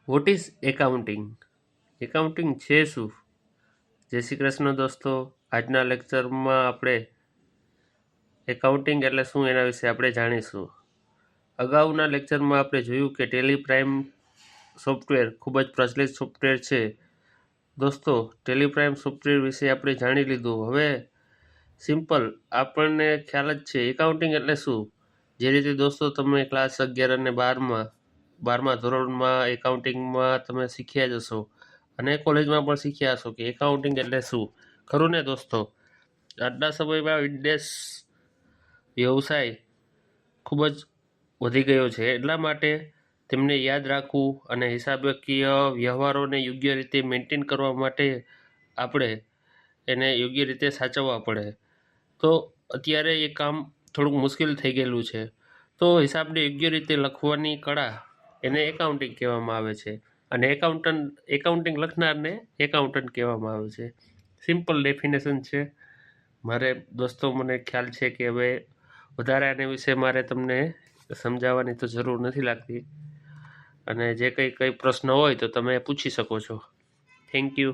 What is accounting? Accounting છે શું? જય શ્રી કૃષ્ણ દોસ્તો. આજના લેક્ચરમાં આપણે એકાઉન્ટિંગ એટલે શું એના વિશે આપણે જાણીશું. અગાઉના લેક્ચરમાં આપણે જોયું કે ટેલી પ્રાઇમ સોફ્ટવેર ખૂબ જ પ્રચલિત સોફ્ટવેર છે. દોસ્તો, ટેલી પ્રાઇમ સોફ્ટવેર વિશે આપણે જાણી લીધું. હવે સિમ્પલ આપણને ખ્યાલ જ છે એકાઉન્ટિંગ એટલે શું. જે રીતે દોસ્તો તમે ક્લાસ 11 અને 12મા ધોરણમાં એકાઉન્ટિંગમાં તમે શીખ્યા જ હશો અને કોલેજમાં પણ શીખ્યા હશો કે એકાઉન્ટિંગ એટલે શું, ખરું ને દોસ્તો? આજના સમયમાં વિદેશ વ્યવસાય ખૂબ જ વધી ગયો છે, એટલા માટે તેમને યાદ રાખવું અને હિસાબકીય વ્યવહારોને યોગ્ય રીતે મેન્ટેન કરવા માટે આપણે એને યોગ્ય રીતે સાચવવા પડે. તો અત્યારે એ કામ થોડુંક મુશ્કેલ થઈ ગયેલું છે. તો હિસાબને યોગ્ય રીતે લખવાની કળા એને એકાઉન્ટિંગ કહેવામાં આવે છે અને એકાઉન્ટિંગ લખનારને એકાઉન્ટન્ટ કહેવામાં આવે છે. સિમ્પલ ડેફિનેશન છે. મારે દોસ્તો મને ખ્યાલ છે કે હવે વધારે આના વિશે મારે તમને સમજાવવાની તો જરૂર નથી લાગતી અને જે કંઈ પ્રશ્ન હોય તો તમે પૂછી શકો છો. Thank you.